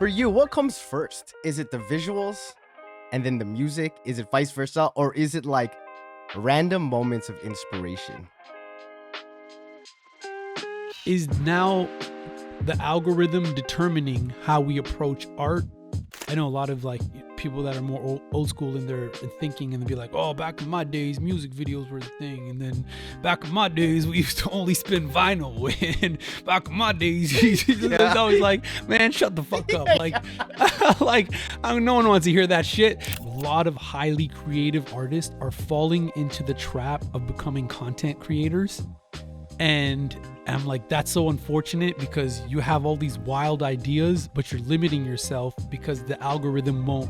For you, what comes first? Is it the visuals and then the music? Is it vice versa? Or is it like random moments of inspiration? Is now the algorithm determining how we approach art? I know a lot of like people that are more old school in their thinking, and they'll be like, oh, back in my days music videos were the thing, and then back in my days we used to only spin vinyl, and back in my days it's always like, man, shut the fuck up. No one wants to hear that shit. A lot of highly creative artists are falling into the trap of becoming content creators, and I'm like, that's so unfortunate, because you have all these wild ideas, but you're limiting yourself because the algorithm won't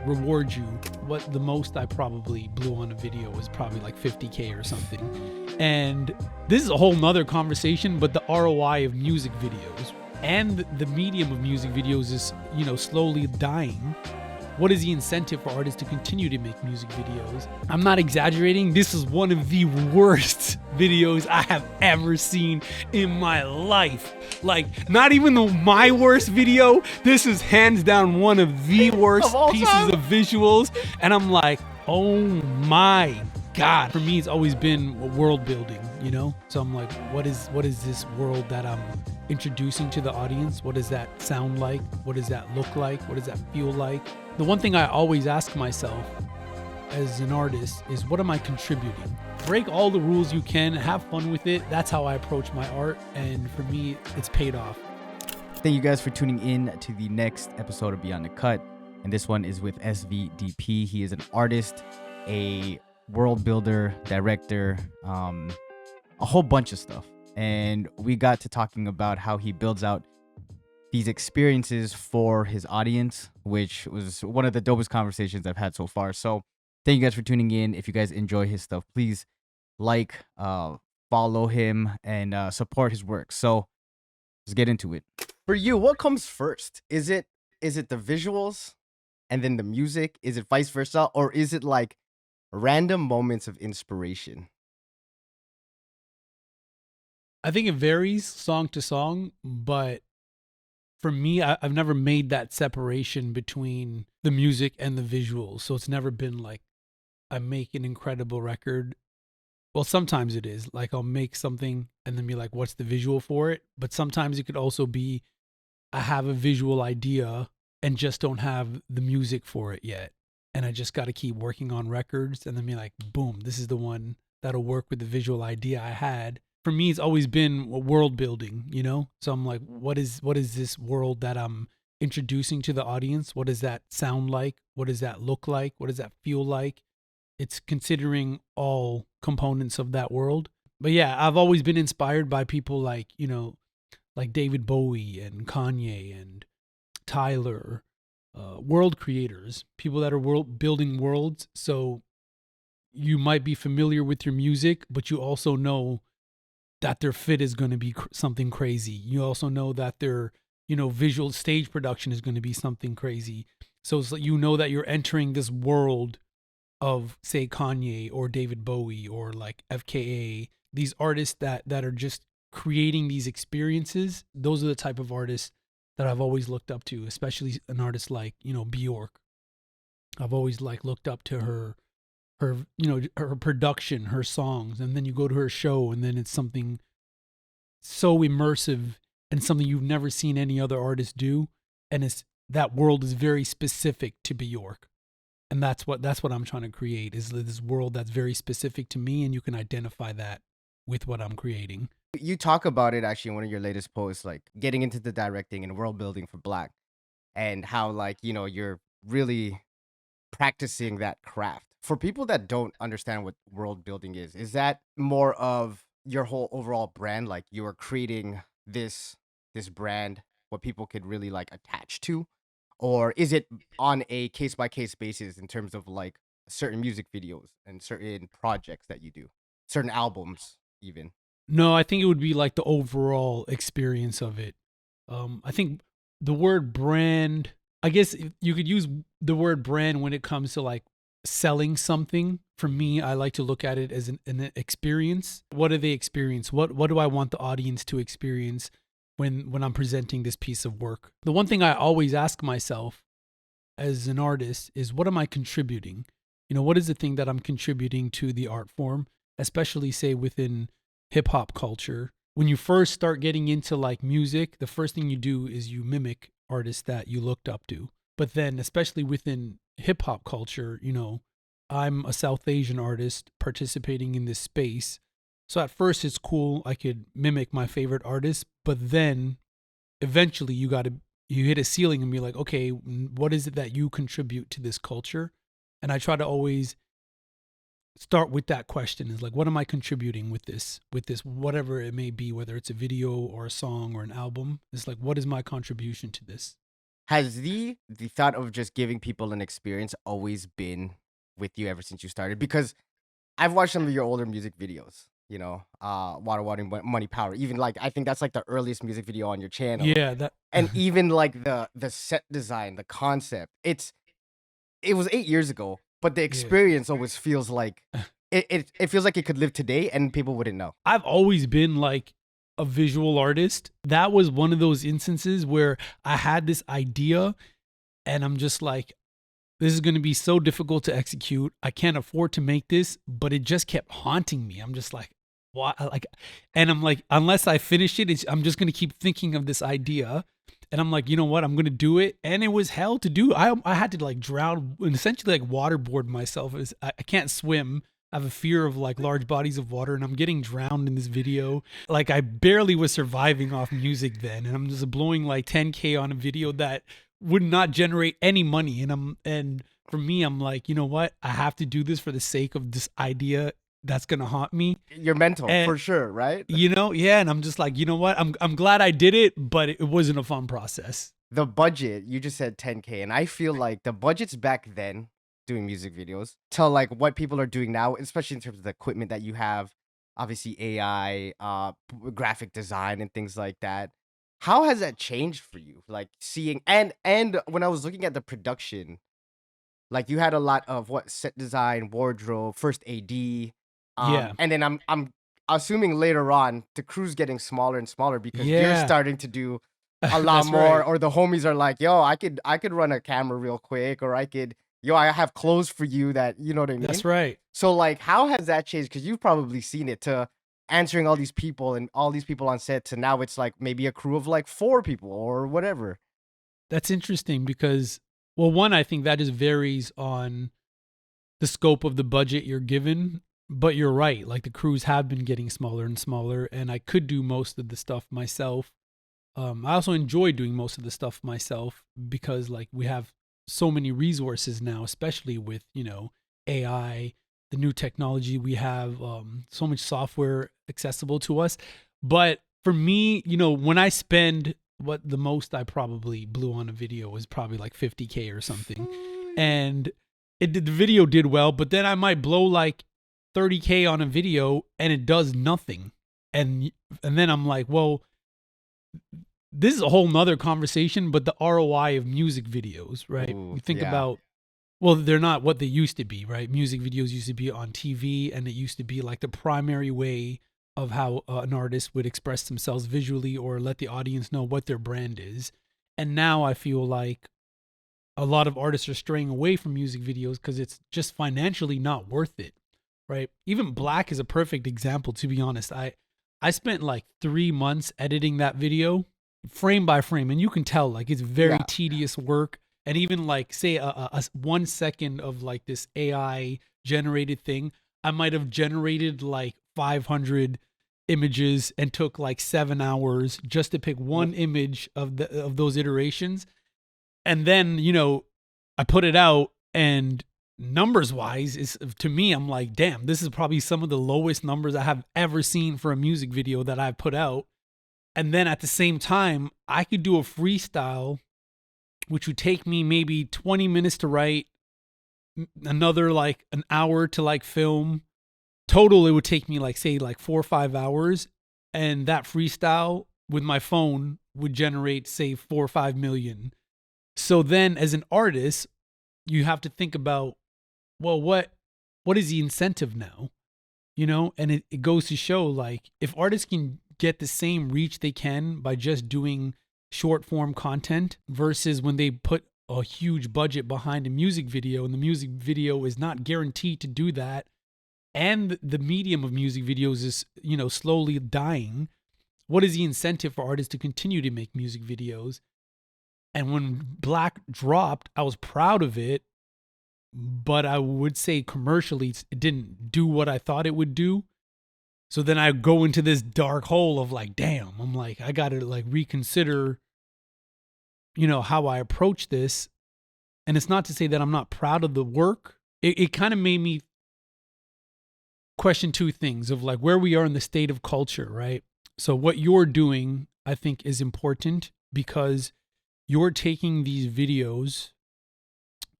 reward you. What the most I probably blew on a video was probably like 50K or something. And this is a whole nother conversation, but the ROI of music videos and the medium of music videos is, slowly dying. What is the incentive for artists to continue to make music videos? I'm not exaggerating. This is one of the worst videos I have ever seen in my life. Like, not even my worst video. This is hands down one of the worst pieces of visuals. And I'm like, oh my God. For me, it's always been world building, So I'm like, what is this world that I'm introducing to the audience? What does that sound like? What does that look like? What does that feel like? The one thing I always ask myself as an artist is, what am I contributing? Break all the rules you can, have fun with it. That's how I approach my art. And for me, it's paid off. Thank you guys for tuning in to the next episode of Beyond the Cut. And this one is with SVDP. He is an artist, a world builder, director, a whole bunch of stuff. And we got to talking about how he builds out these experiences for his audience, which was one of the dopest conversations I've had so far. So thank you guys for tuning in. If you guys enjoy his stuff, please follow him, and support his work. So let's get into it. For you, what comes first? Is it the visuals and then the music? Is it vice versa? Or is it like random moments of inspiration? I think it varies song to song, but for me, I've never made that separation between the music and the visuals. So it's never been like I make an incredible record. Well, sometimes it is. Like, I'll make something and then be like, what's the visual for it? But sometimes it could also be I have a visual idea and just don't have the music for it yet. And I just got to keep working on records and then be like, boom, this is the one that'll work with the visual idea I had. For me, it's always been world building, So I'm like, what is this world that I'm introducing to the audience? What does that sound like? What does that look like? What does that feel like? It's considering all components of that world. But yeah, I've always been inspired by people like, like David Bowie and Kanye and Tyler, world creators, people that are building worlds. So you might be familiar with your music, but you also know that their fit is going to be something crazy. You also know that their, visual stage production is going to be something crazy. So it's like, that you're entering this world of, say, Kanye or David Bowie or like FKA, these artists that are just creating these experiences. Those are the type of artists that I've always looked up to, especially an artist like, Bjork. I've always looked up to her production, her songs, and then you go to her show and then it's something so immersive and something you've never seen any other artist do. And that world is very specific to Bjork. And that's what I'm trying to create, is this world that's very specific to me, and you can identify that with what I'm creating. You talk about it actually in one of your latest posts, like getting into the directing and world building for Black, and how you're really practicing that craft. For people that don't understand what world building is that more of your whole overall brand? Like, you are creating this brand, what people could really attach to? Or is it on a case by case basis in terms of like certain music videos and certain projects that you do, certain albums even? No, I think it would be like the overall experience of it. I think the word brand, I guess you could use the word brand when it comes to like selling something. For me, I like to look at it as an experience. What do they experience? What do I want the audience to experience? when I'm presenting this piece of work. The one thing I always ask myself as an artist is, what am I contributing? What is the thing that I'm contributing to the art form, especially say within hip hop culture? When you first start getting into like music, the first thing you do is you mimic artists that you looked up to. But then, especially within hip hop culture, I'm a South Asian artist participating in this space. So at first it's cool. I could mimic my favorite artist, but then eventually you hit a ceiling and be like, okay, what is it that you contribute to this culture? And I try to always start with that question, is like, what am I contributing with this, whatever it may be, whether it's a video or a song or an album. It's like, what is my contribution to this? Has the thought of just giving people an experience always been with you ever since you started? Because I've watched some of your older music videos, Water, Water, Money, Power. Even like, I think that's like the earliest music video on your channel. Yeah, And even like the set design, the concept, it was 8 years ago, but the experience always feels like it feels like it could live today and people wouldn't know. I've always been like a visual artist. That was one of those instances where I had this idea and I'm just like, this is going to be so difficult to execute. I can't afford to make this, but it just kept haunting me. I'm just like, why? And I'm like, unless I finish it, I'm just going to keep thinking of this idea. And I'm like, you know what? I'm going to do it. And it was hell to do. I had to like drown and essentially like waterboard myself. I can't swim. I have a fear of like large bodies of water, and I'm getting drowned in this video. Like I barely was surviving off music then. And I'm just blowing like 10K on a video that would not generate any money. And for me, I'm like, you know what? I have to do this for the sake of this idea that's going to haunt me. Your mental, for sure, right? Yeah. And I'm just like, you know what? I'm glad I did it, but it wasn't a fun process. The budget, you just said 10K. And I feel like the budgets back then doing music videos to like what people are doing now, especially in terms of the equipment that you have, obviously AI, graphic design and things like that. How has that changed for you? Like seeing and when I was looking at the production, like you had a lot of set design, wardrobe, first AD, Yeah. and then I'm assuming later on the crew's getting smaller and smaller because you're starting to do a lot That's more, right. or the homies are like, yo, I could run a camera real quick, or I have clothes for you that, you know what I mean? That's right. So like, how has that changed? Because you've probably seen it, to answering all these people and all these people on set, to now it's like maybe a crew of like 4 people or whatever. That's interesting because, well, one, I think that just varies on the scope of the budget you're given. But you're right. Like the crews have been getting smaller and smaller, and I could do most of the stuff myself. I also enjoy doing most of the stuff myself because like we have so many resources now, especially with, AI, the new technology. We have so much software accessible to us. But for me, when I spend the most I probably blew on a video was probably like 50K or something. And the video did well, but then I might blow like 30K on a video and it does nothing. And then I'm like, well, this is a whole nother conversation, but the ROI of music videos, right? Ooh, You think yeah. about, well, they're not what they used to be, right? Music videos used to be on TV, and it used to be like the primary way of how an artist would express themselves visually or let the audience know what their brand is. And now I feel like a lot of artists are straying away from music videos because it's just financially not worth it, right? Even Black is a perfect example, to be honest. I spent like 3 months editing that video frame by frame, and you can tell like it's very tedious work. And even like say a 1 second of like this AI generated thing, I might have generated like 500 images and took like 7 hours just to pick one image of those iterations. And then, I put it out, and numbers wise, is to me, I'm like, damn, this is probably some of the lowest numbers I have ever seen for a music video that I've put out. And then at the same time, I could do a freestyle, which would take me maybe 20 minutes to write, another like an hour to like film. Total, it would take me like, say, like 4 or 5 hours. And that freestyle with my phone would generate, say, 4 or 5 million. So then as an artist, you have to think about, well, what is the incentive now? And it goes to show, like, if artists can get the same reach they can by just doing short form content versus when they put a huge budget behind a music video, and the music video is not guaranteed to do that, and the medium of music videos is, you know, slowly dying. What is the incentive for artists to continue to make music videos? And when Black dropped, I was proud of it, but I would say commercially it didn't do what I thought it would do. So then I go into this dark hole of like, damn, I'm like, I got to like reconsider, you know, how I approach this. And it's not to say that I'm not proud of the work. It kind of made me question two things of like where we are in the state of culture, right? So what you're doing, I think, is important because you're taking these videos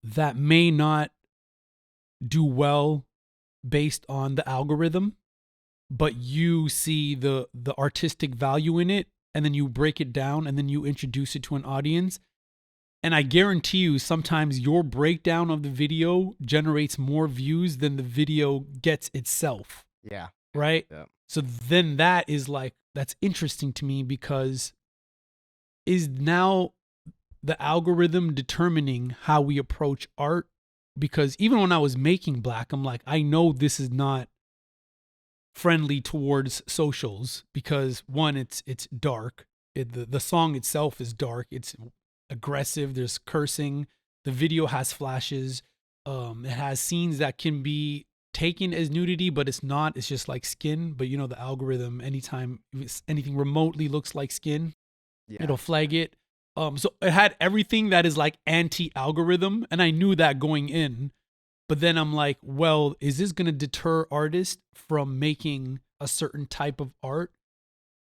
that may not do well based on the algorithm, but you see the artistic value in it, and then you break it down and then you introduce it to an audience. And I guarantee you sometimes your breakdown of the video generates more views than the video gets itself. Yeah. Right? Yeah. So then that is like, that's interesting to me because is now the algorithm determining how we approach art? Because even when I was making Black, I'm like, I know this is not friendly towards socials because one, it's dark. The song itself is dark. It's aggressive. There's cursing. The video has flashes. It has scenes that can be taken as nudity, but it's not. It's just like skin. But you know, the algorithm, anytime anything remotely looks like skin, it'll flag it. So it had everything that is like anti-algorithm, and I knew that going in. But then I'm like, well, is this going to deter artists from making a certain type of art?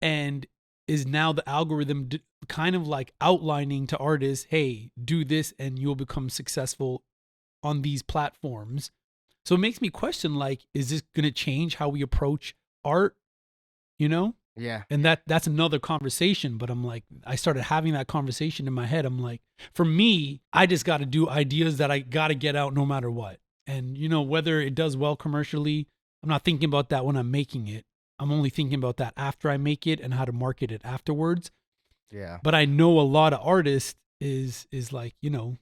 And is now the algorithm kind of like outlining to artists, hey, do this and you'll become successful on these platforms? So it makes me question, like, is this going to change how we approach art? You know? Yeah. And that's another conversation, but I'm like, I started having that conversation in my head. I'm like, for me, I just got to do ideas that I got to get out no matter what. And, you know, whether it does well commercially, I'm not thinking about that when I'm making it. I'm only thinking about that after I make it and how to market it afterwards. Yeah. But I know a lot of artists is like, you know,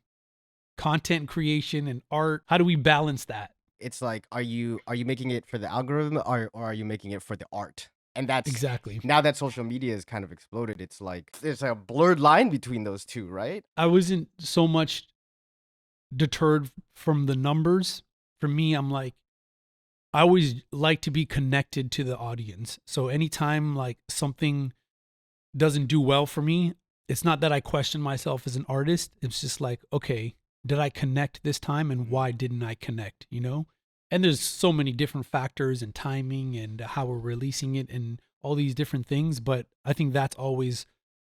content creation and art. How do we balance that? It's like, are you making it for the algorithm or are you making it for the art? And that's exactly, now that social media has kind of exploded, it's like there's a blurred line between those two, right? I wasn't so much deterred from the numbers. For me, I'm like, I always like to be connected to the audience. So anytime like something doesn't do well for me, it's not that I question myself as an artist. It's just like, okay, did I connect this time and why didn't I connect, you know? And there's so many different factors and timing and how we're releasing it and all these different things. But I think that's always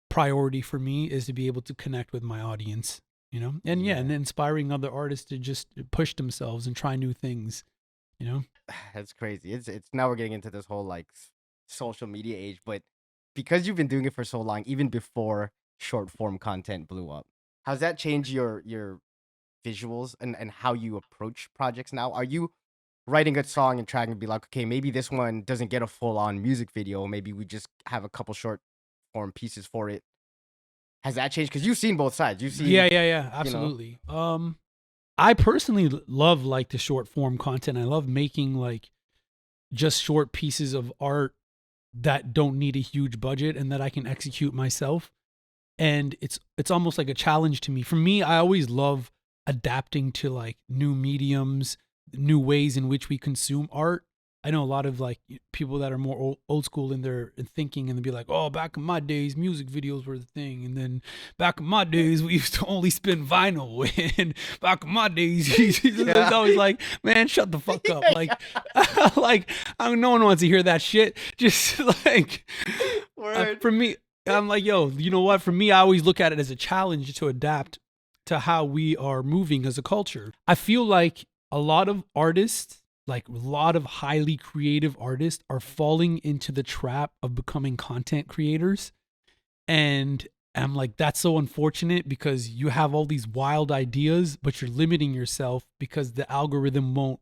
priority for me, is to be able to connect with my audience, you know? And yeah, and inspiring other artists to just push themselves and try new things, you know? That's crazy. It's now we're getting into this whole like social media age, but because you've been doing it for so long, even before short form content blew up, how's that changed your visuals and how you approach projects now? Are you writing a song and trying to be like, okay, maybe this one doesn't get a full on music video, maybe we just have a couple short form pieces for it? Has that changed? Because you've seen both sides. You've seen Yeah, absolutely. You know? I personally love like the short form content. I love making like just short pieces of art that don't need a huge budget and that I can execute myself. And it's almost like a challenge to me. For me, I always love adapting to like new mediums, new ways in which we consume art. I know a lot of like people that are more old school in their thinking, and they'll be like, oh, back in my days, music videos were the thing. And then back in my days, we used to only spin vinyl. And back in my days, it's always like, man, shut the fuck up. Like, like no one wants to hear that shit. Just like, for me, I'm like, yo, you know what? For me, I always look at it as a challenge to adapt to how we are moving as a culture. I feel like a lot of artists, like a lot of highly creative artists, are falling into the trap of becoming content creators. And I'm like, that's so unfortunate, because you have all these wild ideas, but you're limiting yourself because the algorithm won't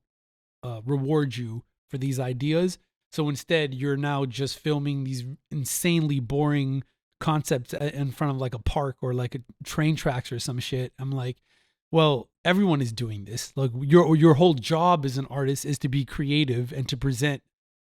reward you for these ideas. So instead, you're now just filming these insanely boring concepts in front of like a park or like a train tracks or some shit. I'm like, well, everyone is doing this. Like your whole job as an artist is to be creative and to present,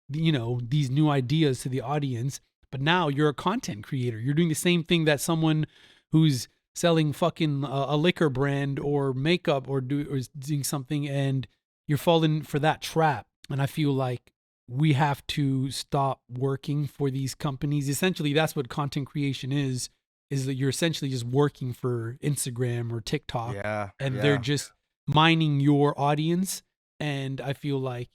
these new ideas to the audience. But now you're a content creator. You're doing the same thing that someone who's selling fucking a liquor brand or makeup or doing something, and you're falling for that trap. And I feel like we have to stop working for these companies. Essentially, that's what content creation is that you're essentially just working for Instagram or TikTok. Yeah. And they're just mining your audience. And I feel like,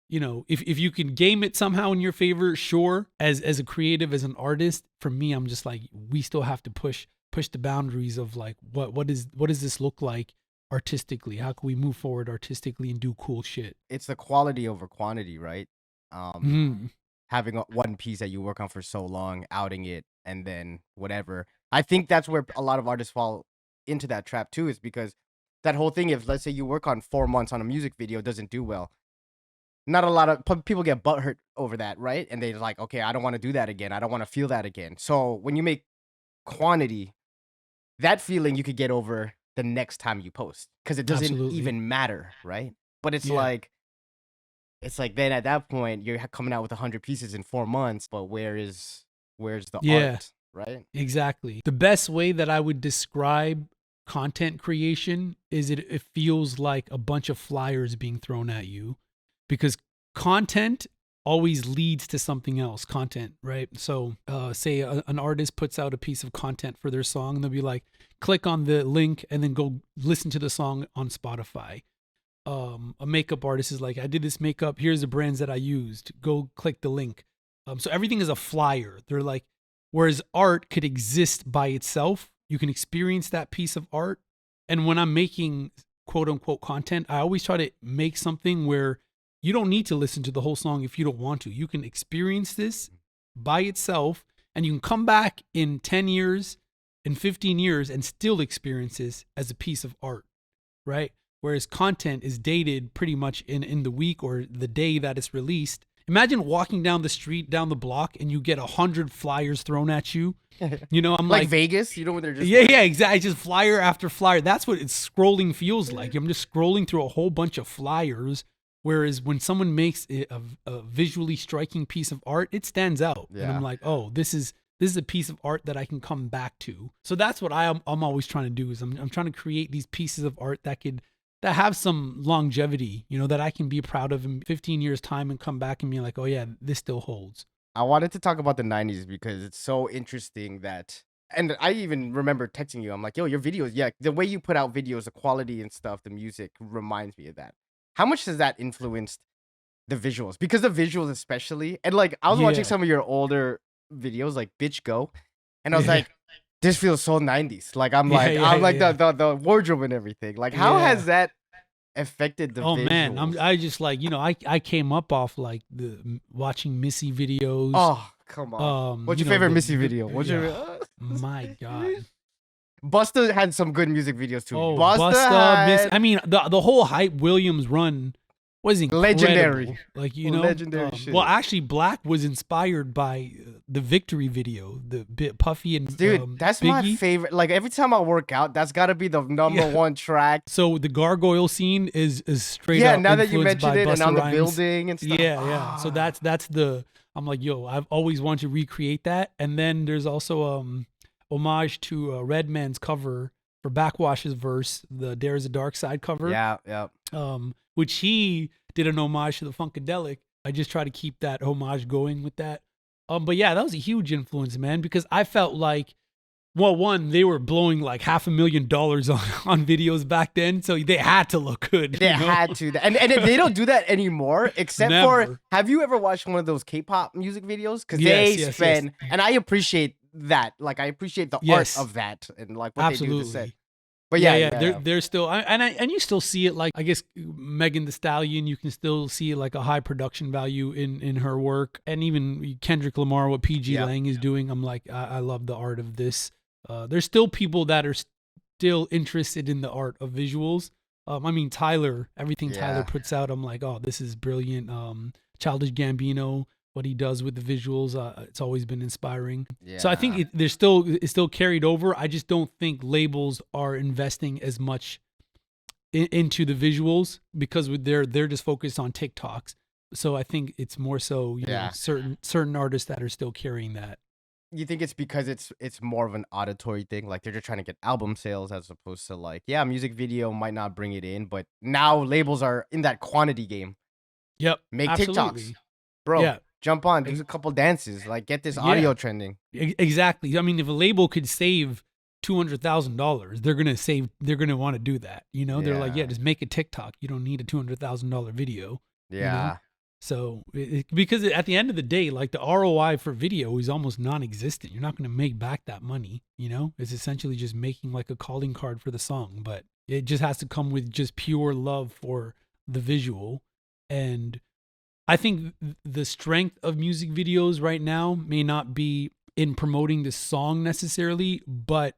if you can game it somehow in your favor, sure. As a creative, as an artist, for me, I'm just like, we still have to push the boundaries of like, what does this look like artistically? How can we move forward artistically and do cool shit? It's the quality over quantity, right? Having one piece that you work on for so long, outing it, and then whatever. I think that's where a lot of artists fall into that trap too, is because that whole thing, if let's say you work on 4 months on a music video, doesn't do well, not a lot of people get butthurt over that, right? And they're like, okay, I don't want to do that again. I don't want to feel that again. So when you make quantity, that feeling you could get over the next time you post, because it doesn't even matter, right? But it's like then at that point you're coming out with 100 pieces in 4 months, but where's the art, right? Exactly. The best way that I would describe content creation is it feels like a bunch of flyers being thrown at you, because content always leads to something else. Content, right? So say an artist puts out a piece of content for their song, and they'll be like, click on the link and then go listen to the song on Spotify. A makeup artist is like, I did this makeup, here's the brands that I used, go click the link. So everything is a flyer. They're like, whereas art could exist by itself. You can experience that piece of art. And when I'm making quote unquote content, I always try to make something where you don't need to listen to the whole song if you don't want to. You can experience this by itself, and you can come back in 10 years, in 15 years, and still experience this as a piece of art, right? Whereas content is dated pretty much in the week or the day that it's released. Imagine walking down the street, down the block, and you get 100 flyers thrown at you. I'm like Vegas, when they're just exactly, just flyer after flyer. That's what it's scrolling feels like. I'm just scrolling through a whole bunch of flyers. Whereas when someone makes a visually striking piece of art, it stands out. Yeah. And I'm like, oh, this is a piece of art that I can come back to. So that's what I'm always trying to do, is I'm trying to create these pieces of art that have some longevity, that I can be proud of in 15 years time and come back and be like, oh yeah, this still holds. I wanted to talk about the 90s because it's so interesting that, and I even remember texting you. I'm like, yo, your videos, the way you put out videos, the quality and stuff, the music reminds me of that. How much has that influenced the visuals? Because the visuals especially, and like I was watching some of your older videos, like Bitch Go, and I was like, this feels so 90s. Like I'm like the wardrobe and everything. Like how has that affected the visuals? Man, I just like, I came up off like watching Missy videos. Oh, come on. What's your favorite Missy video? What's your my God. Busta had some good music videos too. Oh, Busta, I mean, the whole Hype Williams run was incredible. Legendary. Like, legendary shit. Well, actually, Black was inspired by the Victory video, the bit Puffy and dude, that's Biggie. My favorite. Like every time I work out, that's got to be the number one track. So the gargoyle scene is straight up. Yeah, now that you mentioned it, Busta and on the Rhymes. building and stuff. Yeah. So that's the. I'm like, yo, I've always wanted to recreate that. And then there's also homage to Redman's cover for Backwash's verse, the There's a Dark Side cover. Yeah. Which he did an homage to the Funkadelic. I just try to keep that homage going with that. But yeah, that was a huge influence, man, because I felt like, well, one, they were blowing like $500,000 on videos back then, so they had to look good. They had to, and they don't do that anymore, except for. Have you ever watched one of those K-pop music videos? Because they spend, and I appreciate that. Like I appreciate the art of that and like what they do to set. But they're still, and you still see it, like I guess Megan Thee Stallion, you can still see like a high production value in her work, and even Kendrick Lamar, what PG Lang is doing. I'm like, I love the art of this. There's still people that are still interested in the art of visuals. I mean, Tyler, everything Tyler puts out, I'm like, oh, this is brilliant. Childish Gambino, what he does with the visuals, it's always been inspiring. Yeah. So I think it's still carried over. I just don't think labels are investing as much into the visuals because they're just focused on TikToks. So I think it's more so certain artists that are still carrying that. You think it's because it's more of an auditory thing? Like they're just trying to get album sales as opposed to like, yeah, music video might not bring it in, but now labels are in that quantity game. Yep. Make absolutely. TikToks. Bro, Yeah. jump on, do a couple dances, like get this audio trending. Exactly. I mean, if a label could save $200,000, they're gonna want to do that. You know, they're like, just make a TikTok. You don't need a $200,000 video. Yeah. You know? So because at the end of the day, like the ROI for video is almost non-existent. You're not going to make back that money. You know, it's essentially just making like a calling card for the song, but it just has to come with just pure love for the visual. And I think the strength of music videos right now may not be in promoting the song necessarily, but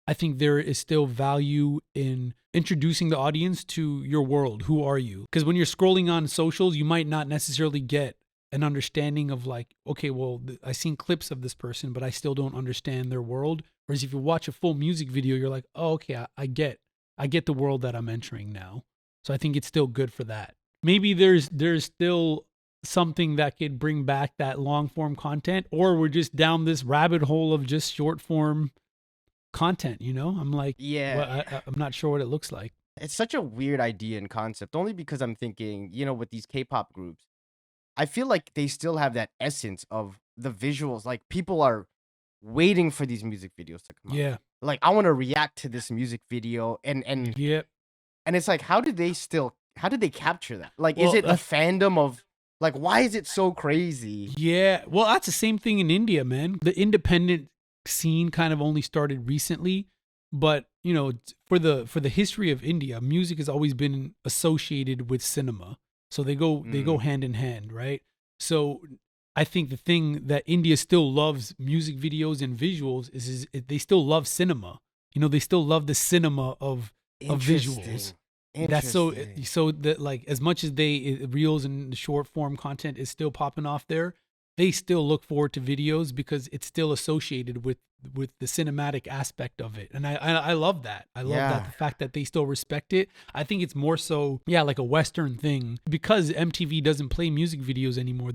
I think there is still value in introducing the audience to your world. Who are you? Because when you're scrolling on socials, you might not necessarily get an understanding of like, okay, well, I've seen clips of this person, but I still don't understand their world. Whereas if you watch a full music video, you're like, oh, okay, I get the world that I'm entering now. So I think it's still good for that. Maybe there's still something that could bring back that long form content, or we're just down this rabbit hole of just short form content, you know? I'm like, I'm not sure what it looks like. It's such a weird idea and concept, only because I'm thinking, you know, with these K-pop groups, I feel like they still have that essence of the visuals. Like people are waiting for these music videos to come out. Yeah. Like I want to react to this music video and it's like, how did they capture that? Like, is it a fandom of like, why is it so crazy? Yeah. Well, that's the same thing in India, man. The independent scene kind of only started recently, but you know, for the history of India, music has always been associated with cinema, so they go hand in hand, right? So I think the thing that India still loves music videos and visuals is they still love cinema. You know, they still love the cinema of visuals. That's so that like as much as reels and the short form content is still popping off there, they still look forward to videos because it's still associated with the cinematic aspect of it. And I love that. I love that, the fact that they still respect it. I think it's more so, like a Western thing, because MTV doesn't play music videos anymore.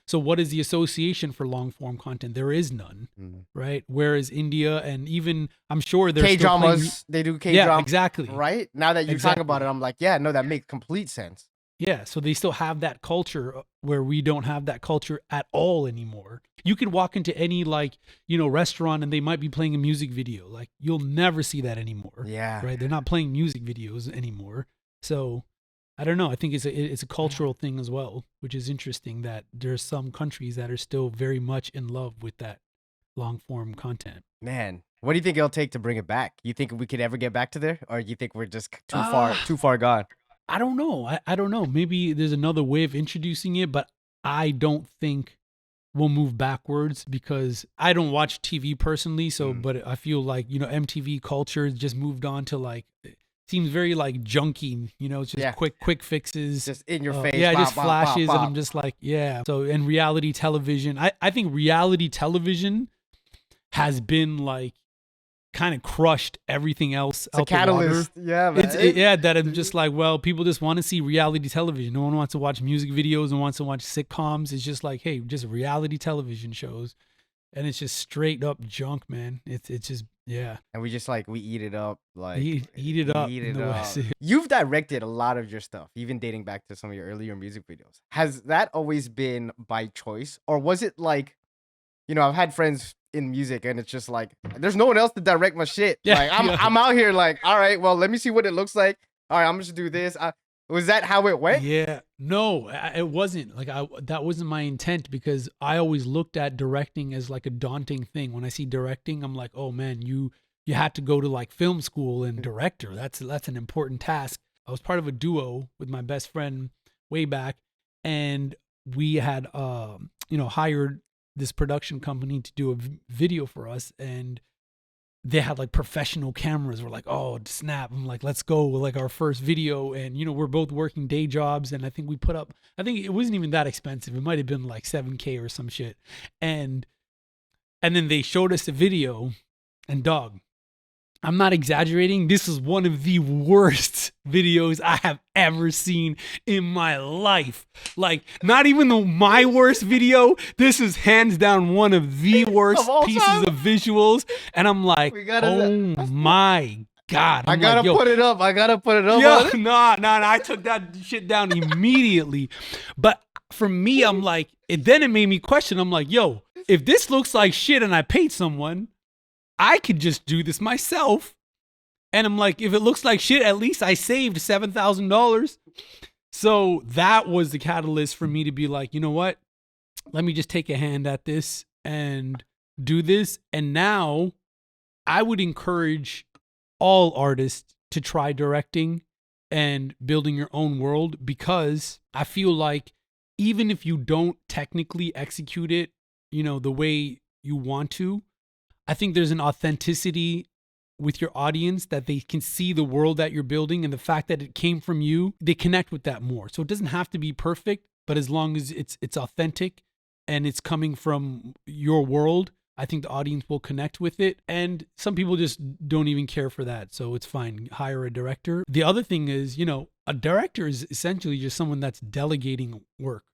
So what is the association for long form content? There is none, right? Whereas India and even, I'm sure there's K-dramas, they do K-dramas. Yeah, exactly. Right? Now that you talk about it, I'm like, yeah, no, that makes complete sense. Yeah, so they still have that culture where we don't have that culture at all anymore. You could walk into any restaurant and they might be playing a music video. Like you'll never see that anymore. Yeah. Right? They're not playing music videos anymore. So I don't know. I think it's a cultural thing as well, which is interesting that there's some countries that are still very much in love with that long form content. Man, what do you think it'll take to bring it back? You think we could ever get back to there, or you think we're just too far gone? I don't know. I don't know. Maybe there's another way of introducing it, but I don't think we'll move backwards because I don't watch TV personally. So, but I feel like, MTV culture just moved on to seems very junky, it's just quick fixes. Just in your face. Yeah, just flashes. And I'm just like, yeah. So, and reality television, I think reality television has been kind of crushed everything else out the catalyst. water. Yeah, man. That I'm just like, well, people just want to see reality television. No one wants to watch music videos and wants to watch sitcoms. It's just like, hey, just reality television shows. And it's just straight up junk, man. It's just, yeah. And we just we eat it up. Eat it up. You've directed a lot of your stuff, even dating back to some of your earlier music videos. Has that always been by choice? Or was it I've had friends in music and it's just there's no one else to direct my shit. Yeah, I'm out here all right, well, let me see what it looks like. All right, I'm just do this. Was that how it went? Yeah, no, it wasn't. That wasn't my intent, because I always looked at directing as a daunting thing. When I see directing, I'm like, oh man, you had to go to film school and director. That's an important task. I was part of a duo with my best friend way back, and we had hired this production company to do a video for us, and they had like professional cameras. We're like, oh, snap. I'm like, let's go, like our first video. And, you know, we're both working day jobs. And I think we put up, I think it wasn't even that expensive. It might've been like 7K or some shit. And then they showed us the video, and dog, I'm not exaggerating. This is one of the worst videos I have ever seen in my life. Like, not even my worst video. This is hands down one of the worst pieces of visuals. And I'm like, oh my God. I gotta put it up. Yo, nah. I took that shit down immediately. But for me, I'm like, then it made me question. I'm like, yo, if this looks like shit and I paid someone, I could just do this myself. And I'm like, if it looks like shit, at least I saved $7,000. So that was the catalyst for me to be like, you know what? Let me just take a hand at this and do this. And now I would encourage all artists to try directing and building your own world, because I feel like even if you don't technically execute it, you know, the way you want to, I think there's an authenticity with your audience that they can see the world that you're building, and the fact that it came from you, they connect with that more. So it doesn't have to be perfect, but as long as it's authentic and it's coming from your world, I think the audience will connect with it. And some people just don't even care for that. So it's fine. Hire a director. The other thing is, you know, a director is essentially just someone that's delegating work.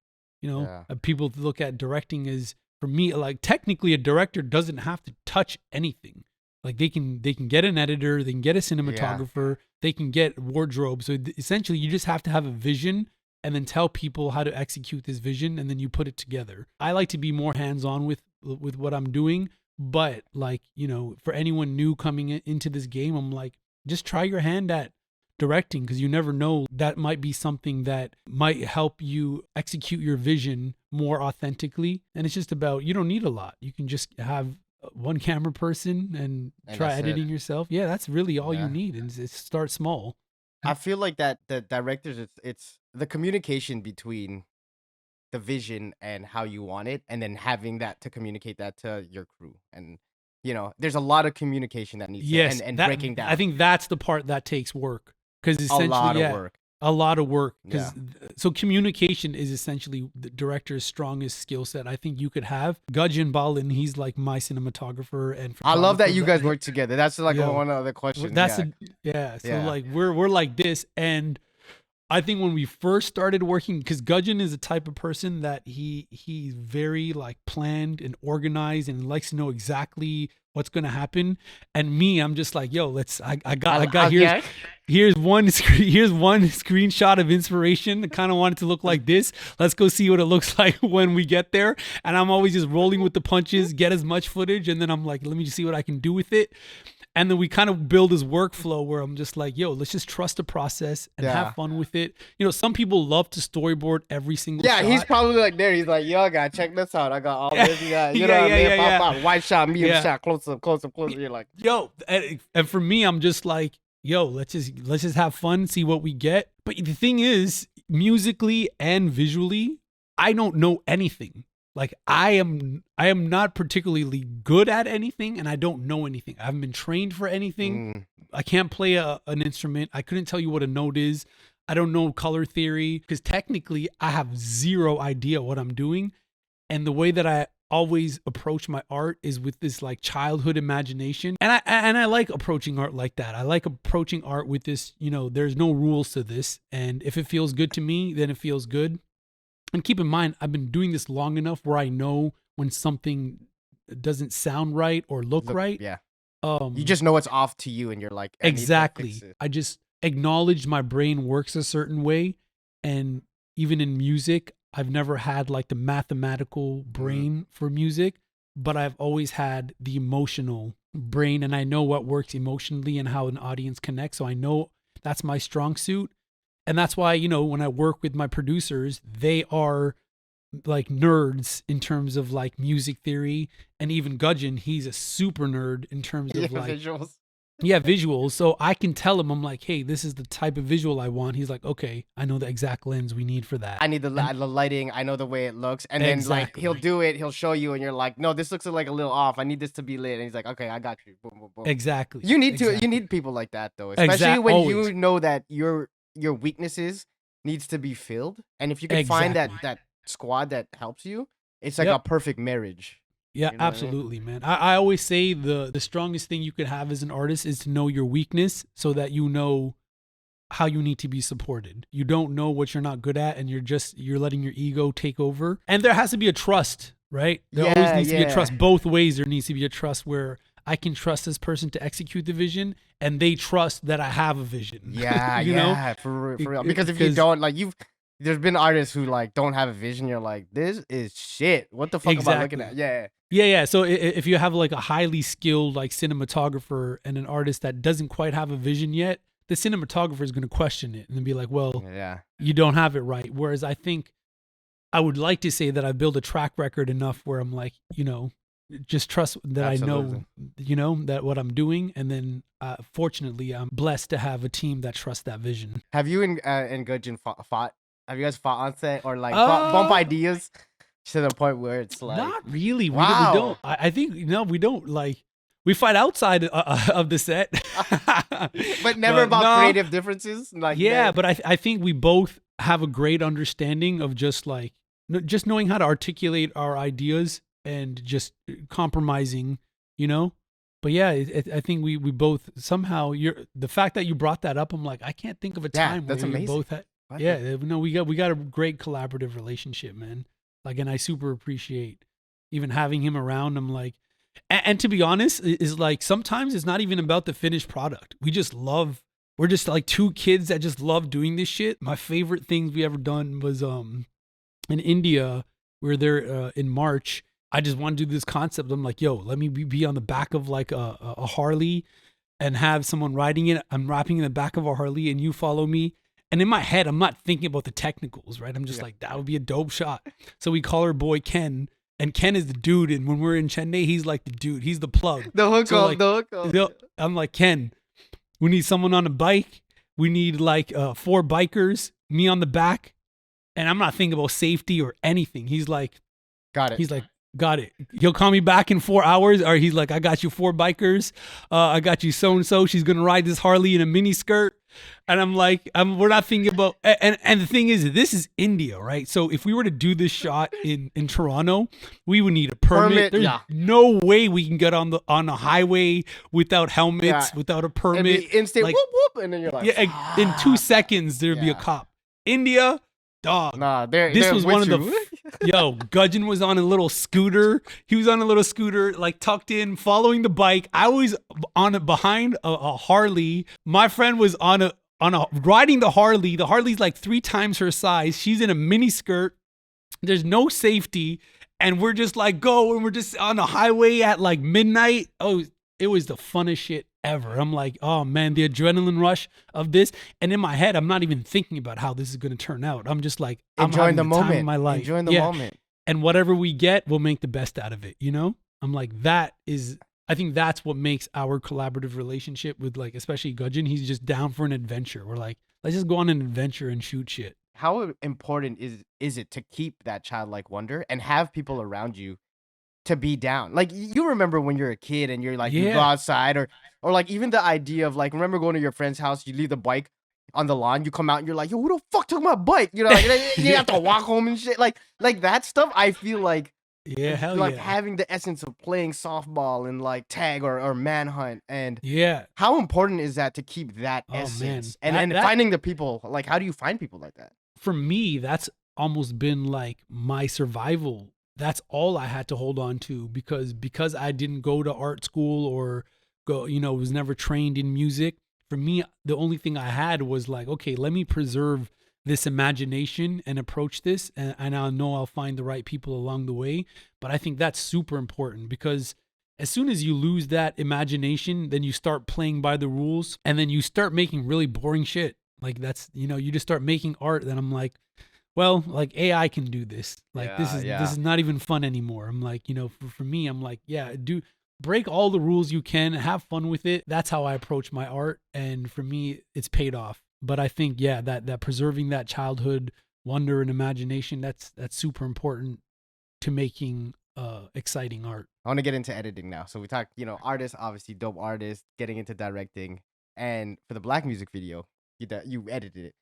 You know, people look at directing as, for me, like technically a director doesn't have to touch anything. Like they can get an editor, they can get a cinematographer, they can get wardrobe. So essentially you just have to have a vision and then tell people how to execute this vision, and then you put it together. I like to be more hands-on with what I'm doing, but like, you know, for anyone new coming into this game, I'm like, just try your hand at directing, because you never know, that might be something that might help you execute your vision more authentically. And it's just about, you don't need a lot. You can just have one camera person and try editing yourself. Yeah, that's really all you need, and start small. I feel like that the directors, it's the communication between the vision and how you want it, and then having that to communicate that to your crew. And you know, there's a lot of communication that needs to, and breaking down. I think that's the part that takes work, because essentially a lot of work. So communication is essentially the director's strongest skill set I think you could have. Gudgeon Balin, he's like my cinematographer, and I love that you guys work together. That's like one of the questions. So like we're like this, and I think when we first started working, because Gudgeon is a type of person that he's very like planned and organized and likes to know exactly what's gonna happen. And me, I'm just like, yo, I got here's one screenshot of inspiration. I kind of want it to look like this. Let's go see what it looks like when we get there. And I'm always just rolling with the punches, get as much footage, and then I'm like, let me just see what I can do with it. And then we kind of build this workflow where I'm just like, yo, let's just trust the process and have fun with it. You know, some people love to storyboard every single shot. He's probably like there. He's like, yo, I got to check this out. I got all this. You know what I mean? Wide shot, medium shot, close up. You're like, yo. And for me, I'm just like, yo, let's just have fun, see what we get. But the thing is, musically and visually, I don't know anything. Like I am not particularly good at anything, and I don't know anything. I haven't been trained for anything. I can't play an instrument. I couldn't tell you what a note is. I don't know color theory, because technically I have zero idea what I'm doing. And the way that I always approach my art is with this like childhood imagination. And I like approaching art like that. I like approaching art with this, you know, there's no rules to this. And if it feels good to me, then it feels good. And keep in mind, I've been doing this long enough where I know when something doesn't sound right or look right. Yeah. You just know it's off to you, and you're like, exactly. I just acknowledged my brain works a certain way. And even in music, I've never had like the mathematical brain for music, but I've always had the emotional brain, and I know what works emotionally and how an audience connects. So I know that's my strong suit. And that's why, you know, when I work with my producers, they are like nerds in terms of like music theory. And even Gudgeon, he's a super nerd in terms of like visuals. Yeah, visuals. So I can tell him, I'm like, hey, this is the type of visual I want. He's like, okay, I know the exact lens we need for that. I need the And lighting. I know the way it looks, and then like he'll exactly, do it. He'll show you, and you're like, no, this looks like a little off. I need this to be lit. And he's like, okay, I got you. Boom, boom, boom. exactly, You need to. You exactly, need people like that though, especially when always, you know that your weaknesses needs to be filled, and if you can find exactly. that squad that helps you, it's like a Yep. perfect marriage. Yeah, You know what I mean? absolutely, man. I always say the strongest thing you could have as an artist is to know your weakness so that you know how you need to be supported. You don't know what you're not good at and you're letting your ego take over. And there has to be a trust, right? There always needs to be a trust both ways. There needs to be a trust where I can trust this person to execute the vision and they trust that I have a vision. Yeah, you know? for real. Because if you don't, like, there's been artists who like don't have a vision. You're like, this is shit. What the fuck am I looking at? Yeah. Yeah. So if you have like a highly skilled like cinematographer and an artist that doesn't quite have a vision yet, the cinematographer is going to question it and then be like, well, Yeah. you don't have it right. Whereas I think I would like to say that I build a track record enough where I'm like, just trust that Absolutely. I know, that what I'm doing. And then fortunately, I'm blessed to have a team that trusts that vision. Have you and Gudgeon fought? Have you guys fought on set or like bump ideas to the point where it's like Not really. Wow. We don't. I think we don't like. We fight outside of the set, but never about creative differences. Like but I think we both have a great understanding of just like just knowing how to articulate our ideas and just compromising, But yeah, I think we both somehow. The fact that you brought that up, I'm like, I can't think of a time where we both had. Yeah, no, we got a great collaborative relationship, man. Like, and I super appreciate even having him around. I'm like, and to be honest, is like sometimes it's not even about the finished product. We're just like two kids that just love doing this shit. My favorite things we ever done was in India. We were there in March. I just want to do this concept. I'm like, yo, let me be on the back of like a Harley and have someone riding it. I'm rapping in the back of a Harley and you follow me. And in my head, I'm not thinking about the technicals, right? I'm just like, that would be a dope shot. So we call our boy Ken. And Ken is the dude. And when we're in Chennai, he's like the dude. He's the plug. The hook so up, like, the hook up. I'm like, Ken, we need someone on a bike. We need like 4 bikers, me on the back. And I'm not thinking about safety or anything. He's like, got it. He's like, got it. He'll call me back in 4 hours. Or he's like, I got you 4 bikers. I got you so-and-so. She's going to ride this Harley in a mini skirt. And I'm like, we're not thinking about, and the thing is, this is India, right? So if we were to do this shot in Toronto, we would need a permit. There's no way we can get on the highway without helmets, without a permit. It'd be instant like, whoop whoop, and then you're like, in 2 seconds there'd be a cop. India, dog. Nah, this was one of the Gudgeon was on a little scooter. He was on a little scooter, like tucked in, following the bike. I was behind a Harley. My friend was on a riding the Harley. The Harley's like 3 times her size. She's in a mini skirt. There's no safety, and we're just like go, and we're just on the highway at like midnight. Oh, it was the funnest shit ever. I'm like, oh man, the adrenaline rush of this. And in my head, I'm not even thinking about how this is going to turn out. I'm just like, enjoying the moment of my life. Enjoying the moment. And whatever we get, we'll make the best out of it. I'm like, I think that's what makes our collaborative relationship with like, especially Gudgeon. He's just down for an adventure. We're like, let's just go on an adventure and shoot shit. How important is it to keep that childlike wonder and have people around you to be down? Like, you remember when you're a kid and you're like, you go outside or like even the idea of like, remember going to your friend's house, you leave the bike on the lawn, you come out and you're like, yo, who the fuck took my bike? Like, you have to walk home and shit. Like that stuff, I feel like, having the essence of playing softball and like tag or manhunt. And how important is that to keep that essence? Man. And finding the people, like, how do you find people like that? For me, that's almost been like my survival. That's all I had to hold on to because I didn't go to art school or was never trained in music. For me, the only thing I had was like, okay, let me preserve this imagination and approach this. And I know I'll find the right people along the way. But I think that's super important because as soon as you lose that imagination, then you start playing by the rules and then you start making really boring shit. Like that's, you just start making art. Then I'm like, well, like AI can do this. Like this is not even fun anymore. I'm like, for me, I'm like, break all the rules you can, have fun with it. That's how I approach my art. And for me, it's paid off. But I think, yeah, that preserving that childhood wonder and imagination, that's super important to making exciting art. I want to get into editing now. So we talked, artists, obviously dope artists, getting into directing, and for the Black music video, you edited it.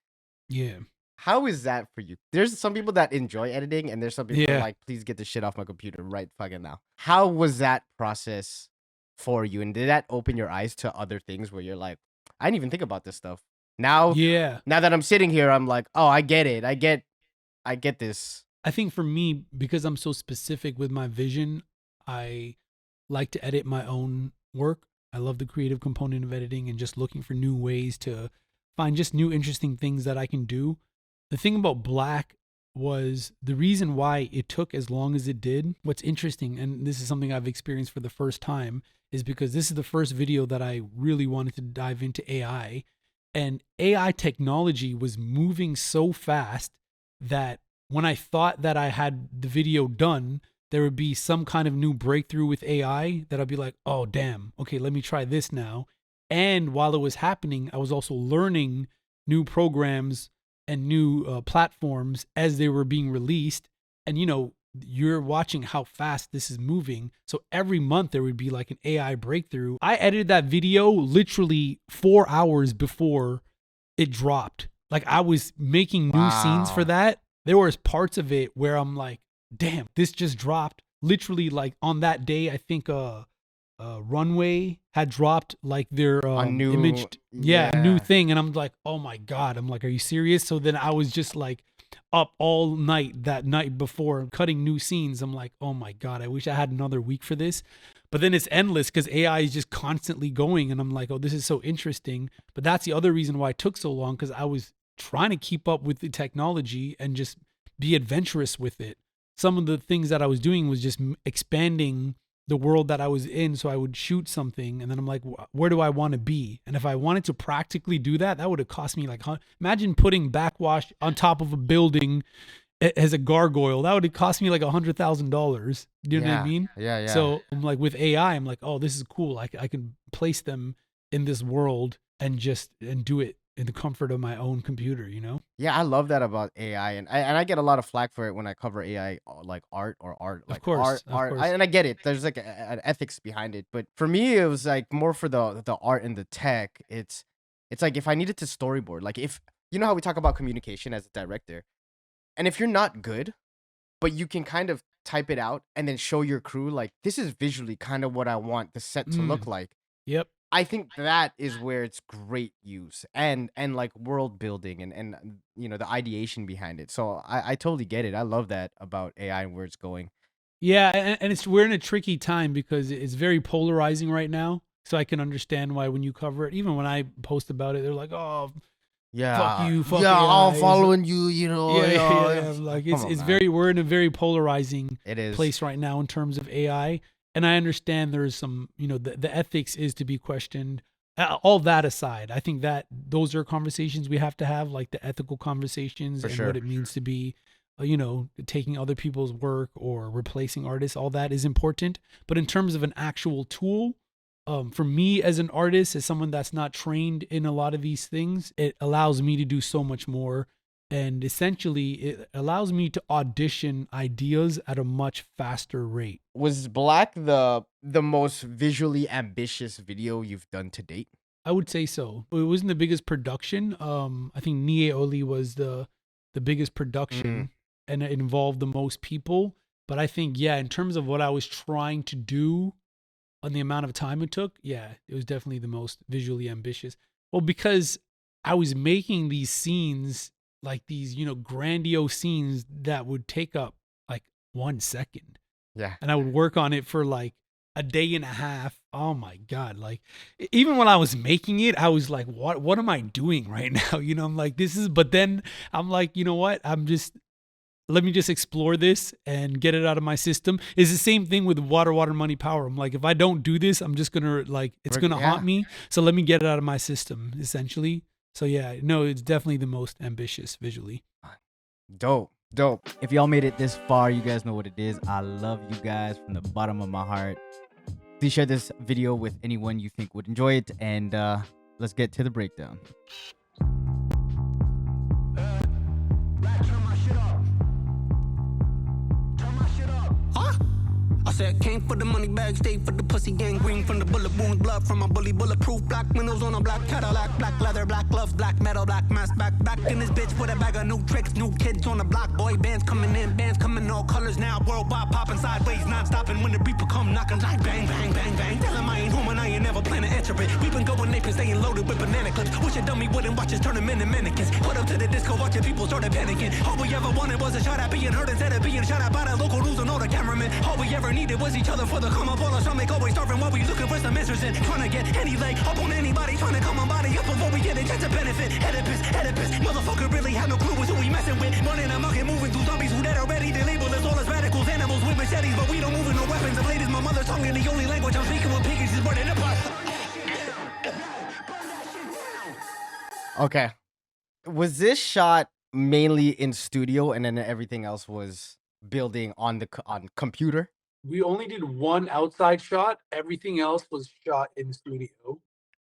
Yeah. How is that for you? There's some people that enjoy editing, and there's some people Yeah. like, please get this shit off my computer right fucking now. How was that process for you? And did that open your eyes to other things where you're like, I didn't even think about this stuff. Now Yeah. that I'm sitting here, I'm like, oh, I get it. I get this. I think for me, because I'm so specific with my vision, I like to edit my own work. I love the creative component of editing and just looking for new ways to find just new interesting things that I can do. The thing about Black was the reason why it took as long as it did. What's interesting, and this is something I've experienced for the first time, is because this is the first video that I really wanted to dive into AI. And AI technology was moving so fast that when I thought that I had the video done, there would be some kind of new breakthrough with AI that I'd be like, oh, damn, okay, let me try this now. And while it was happening, I was also learning new programs and new platforms as they were being released. And, you're watching how fast this is moving. So every month there would be like an AI breakthrough. I edited that video literally 4 hours before it dropped. Like I was making new scenes for that. There was parts of it where I'm like, damn, this just dropped. Literally like on that day, I think Runway had dropped like their A new imaged, a new thing. And I'm like, oh my God. I'm like, are you serious? So then I was just like up all night that night before cutting new scenes. I'm like, oh my God, I wish I had another week for this. But then it's endless because AI is just constantly going. And I'm like, oh, this is so interesting. But that's the other reason why it took so long, because I was trying to keep up with the technology and just be adventurous with it. Some of the things that I was doing was just expanding the world that I was in. So I would shoot something and then I'm like, where do I want to be? And if I wanted to practically do that, that would have cost me like, imagine putting backwash on top of a building as a gargoyle. That would have cost me like $100,000. Do you know what I mean? Yeah. So I'm like, with AI, I'm like, oh, this is cool. I can place them in this world and do it in the comfort of my own computer, Yeah, I love that about AI, and I get a lot of flack for it when I cover AI, like art like Of course, of course. and I get it. There's like an ethics behind it, but for me, it was like more for the art and the tech. It's like if I needed to storyboard, like if how we talk about communication as a director, and if you're not good, but you can kind of type it out and then show your crew like this is visually kind of what I want the set to look like. Yep. I think that is where it's great use and like world building and the ideation behind it. So I totally get it. I love that about AI and where it's going. Yeah, and we're in a tricky time because it's very polarizing right now. So I can understand why when you cover it, even when I post about it, they're like, "Oh, Yeah, fuck you, fuck yeah, AI." I'm following you. Yeah. Like it's very, we're in a very polarizing It is. place right now in terms of AI. And I understand there's some, the ethics is to be questioned. All that aside, I think that those are conversations we have to have, like the ethical conversations and what it means to be, taking other people's work or replacing artists. All that is important. But in terms of an actual tool, for me as an artist, as someone that's not trained in a lot of these things, it allows me to do so much more. And essentially, it allows me to audition ideas at a much faster rate. Was Black the most visually ambitious video you've done to date? I would say so. It wasn't the biggest production. I think Neeye Oli was the biggest production, and it involved the most people. But I think, yeah, in terms of what I was trying to do and the amount of time it took, yeah, it was definitely the most visually ambitious. Well, because I was making these scenes, like these, grandiose scenes that would take up like 1 second. Yeah. And I would work on it for like a day and a half. Oh my God. Like even when I was making it, I was like, what am I doing right now? I'm like, but then I'm like, you know what? Let me just explore this and get it out of my system. It's the same thing with water, money, power. I'm like, if I don't do this, I'm just going to it's going to haunt me. So let me get it out of my system essentially. So yeah, no, it's definitely the most ambitious visually. Dope. If y'all made it this far, you guys know what it is. I love you guys from the bottom of my heart. Please share this video with anyone you think would enjoy it, and let's get to the breakdown. I said, came for the money bag, stayed for the pussy gang, green from the bullet wounds, blood from my bully, bulletproof, black windows on a black Cadillac, black leather, black gloves, black metal, black mask, back in this bitch with a bag of new tricks, new kids on the block, boy bands coming in, bands coming all colors now, worldwide popping sideways, non-stopping when the beat come knocking like bang, bang, bang, bang. Tell him I ain't home and I ain't never plan to enter it. We been going ape and staying loaded with banana clips. Wish a dummy wouldn't watch us turn them into mannequins. Put up to the disco, watching people started panicking. All we ever wanted was a shot at being heard instead of being shot at by the local news and all the cameramen. All we ever needed was each other for the come up on our stomach, always starving while we looking for some answers in. Trying to get any leg up on anybody, trying to come on body up before we get a chance to benefit. Oedipus, motherfucker really have no clue with who we messing with. Running amok and moving through zombies who dead already. They label us all as radicals, animals with machetes, but we don't move with no weapons. Of late is my mother's tongue and the only language I'm speaking with pigs is burning apart. Okay, was this shot mainly in studio, and then everything else was building on the on computer? We only did one outside shot. Everything else was shot in studio.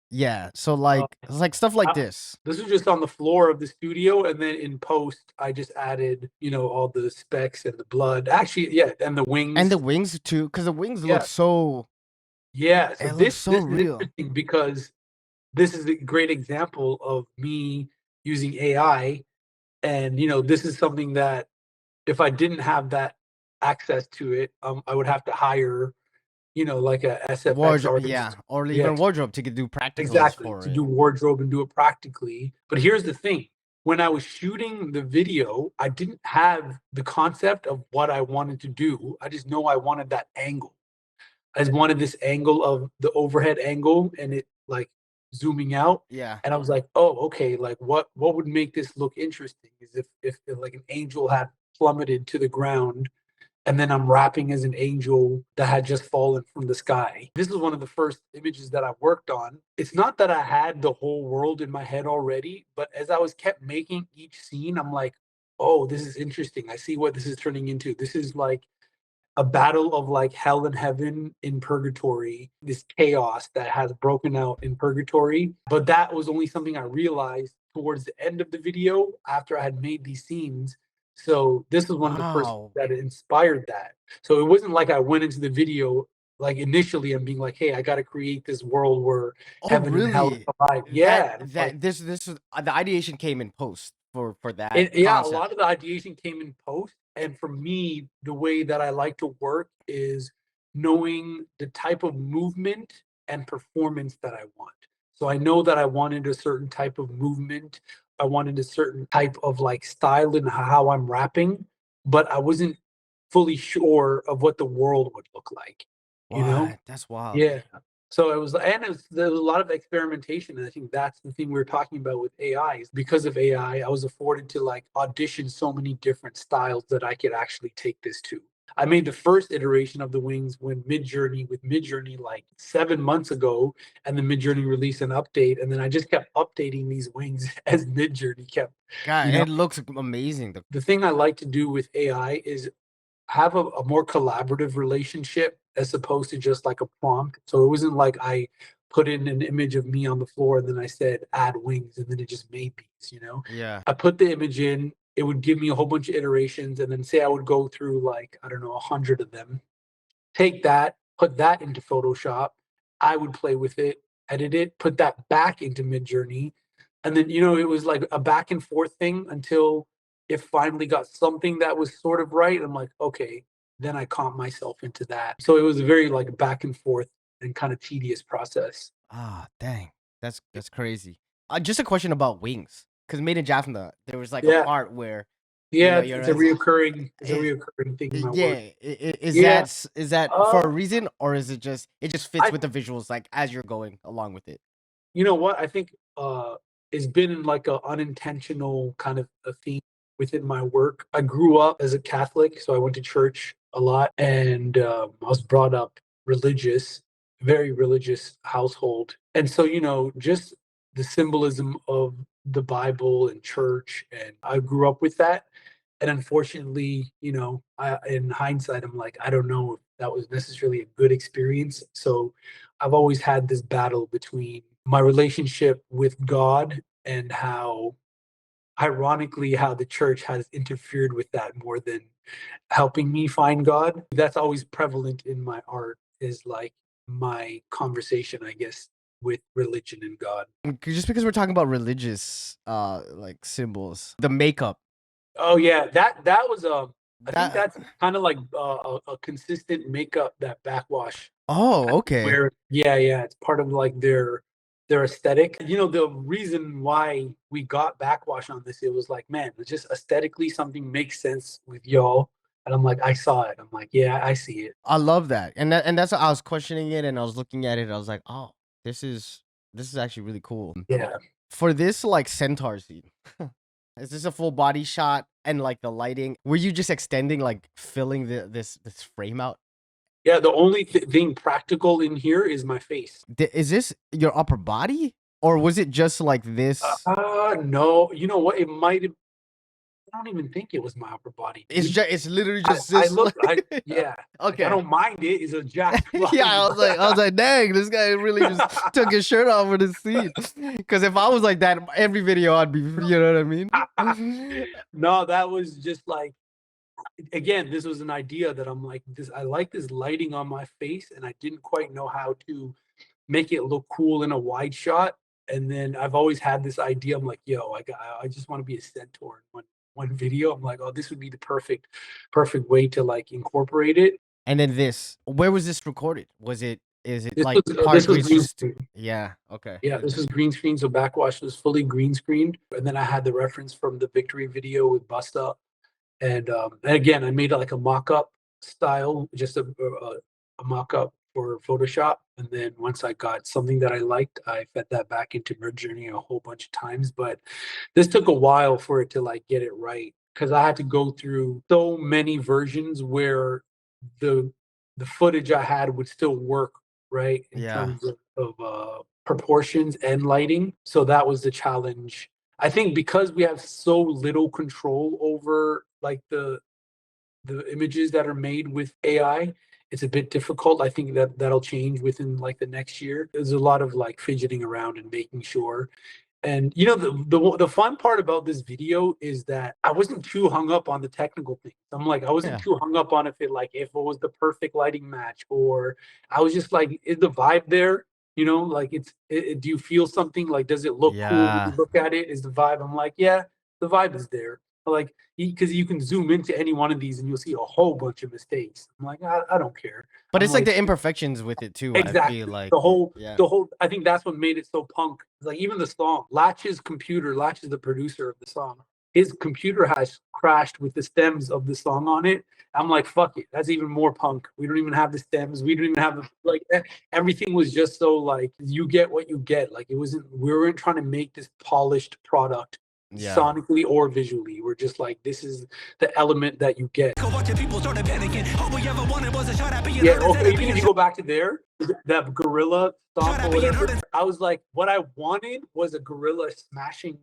Yeah, so like stuff like this. This was just on the floor of the studio, and then in post, I just added, all the specs and the blood. Actually, yeah, and the wings. And the wings too, because the wings look so. Yeah, so it this looks so is real. interesting because this is a great example of me using AI, and this is something that if I didn't have that access to it, I would have to hire, like a SFX Wardrobe, artist. yeah, or even wardrobe to do practicals Exactly, for to it. do wardrobe and do it practically. But here's the thing. When I was shooting the video, I didn't have the concept of what I wanted to do. I just know I wanted that angle. I just wanted this angle of the overhead angle and it like zooming out. Yeah. And I was like, oh, okay, like what would make this look interesting is if like an angel had plummeted to the ground and then I'm rapping as an angel that had just fallen from the sky. This is one of the first images that I worked on. It's not that I had the whole world in my head already, but as I was kept making each scene, I'm like, oh, this is interesting. I see what this is turning into. This is like a battle of like hell and heaven in purgatory, this chaos that has broken out in purgatory. But that was only something I realized towards the end of the video after I had made these scenes. So this was one of the first that inspired that. So it wasn't like I went into the video like initially and being like, hey, I got to create this world where heaven and hell collide. Yeah. This is the ideation came in post for that. Yeah, a lot of the ideation came in post. And for me, the way that I like to work is knowing the type of movement and performance that I want. So I know that I wanted a certain type of movement. I wanted a certain type of like style in how I'm rapping, but I wasn't fully sure of what the world would look like. That's wild. Yeah. So there was a lot of experimentation. And I think that's the thing we were talking about with AI is because of AI, I was afforded to like audition so many different styles that I could actually take this to. I made the first iteration of the wings with Midjourney like 7 months ago, and then Midjourney released an update, and then I just kept updating these wings as Midjourney kept. God, it looks amazing. The thing I like to do with AI is have a more collaborative relationship as opposed to just like a prompt. So it wasn't like I put in an image of me on the floor and then I said add wings and then it just made these, Yeah. I put the image in, it would give me a whole bunch of iterations, and then say I would go through like, I don't know, 100 of them, take that, put that into Photoshop, I would play with it, edit it, put that back into Midjourney. And then, it was like a back and forth thing until it finally got something that was sort of right. I'm like, okay, then I comp myself into that. So it was a very like back and forth and kind of tedious process. Ah, dang. That's crazy. Just a question about wings. Because made in Jaffna, there was like Yeah. a part where it's a reoccurring thing in my work. Is that for a reason, or is it just fits with the visuals like as you're going along with it? You know what? I think it's been like a unintentional kind of a theme within my work. I grew up as a Catholic, so I went to church a lot, and I was brought up religious, very religious household. And so, just the symbolism of the Bible and church, and I grew up with that. And unfortunately, you know, in hindsight, I'm like, I don't know if that was necessarily a good experience. So I've always had this battle between my relationship with God and how, ironically, how the church has interfered with that more than helping me find God. That's always prevalent in my art, is like my conversation, I guess, with religion and God. Just because we're talking about religious like symbols, the makeup Oh yeah, that was I think that that's kind of like a consistent makeup, that backwash. oh, okay. Where yeah, it's part of like their aesthetic. You know, the reason why we got backwash on this, it was like, man, it's just aesthetically something makes sense with y'all. And I'm like, I saw it. I'm like, yeah, I see it. I love that. And that's I was questioning it and I was looking at it. I was like, "Oh, this is actually really cool." Yeah. For this like centaur scene, is this a full body shot and like the lighting? Were you just extending like filling this frame out? Yeah, the only thing practical in here is my face. Is this your upper body or was it just like this? No, you know what? It might have. I don't even think it was my upper body, It's dude. just it's literally just I this. look, Like, yeah. Like, okay. I don't mind it. It's a jacked Yeah, body. I was like, dang, this guy really just took his shirt off for this scene. Because if I was like that, every video I'd be, you know what I mean? No, that was just like, again, this was an idea that I'm like, this. I like this lighting on my face, and I didn't quite know how to make it look cool in a wide shot. And then I've always had this idea. I'm like, yo, I just want to be a centaur in one video. I'm like, oh, this would be the perfect way to like incorporate it. And then this, where was this recorded? Is it This like was hard this was green green screen? screen. Yeah, okay. Yeah, this was green screen. So Backwash was fully green screened. And then I had the reference from the Victory video with Busta. And again, I made like a mock-up style, just a mock-up for Photoshop. And then once I got something that I liked, I fed that back into Midjourney a whole bunch of times. But this took a while for it to like get it right, because I had to go through so many versions where the the footage I had would still work, right, in Yeah. terms of proportions and lighting. So that was the challenge. I think because we have so little control over like the images that are made with AI, it's a bit difficult. I think that that'll change within like the next year. There's a lot of like fidgeting around and making sure. And you know, the fun part about this video is that I wasn't too hung up on the technical things. I'm like, I wasn't Yeah. too hung up on if it was the perfect lighting match, or I was just like, is the vibe there? You know, like do you feel something? Like, does it look cool when you Yeah. look at it? Is the vibe? I'm like, yeah, the vibe is there. Like, because you can zoom into any one of these and you'll see a whole bunch of mistakes. I'm like, I don't care. But I'm it's like like, the imperfections with it too. I feel exactly. like, The whole yeah. the whole I think that's what made it so punk. Like even the song, Latch's computer, Latch is the producer of the song. His computer has crashed with the stems of the song on it. I'm like, fuck it. That's even more punk. We don't even have the stems. We don't even have everything was just so like you get what you get. Like it wasn't we weren't trying to make this polished product Yeah. sonically or visually. We're just like, this is the element that you get. Yeah, okay, even if you go back to there, that gorilla stomp or whatever, I was like, what I wanted was a gorilla smashing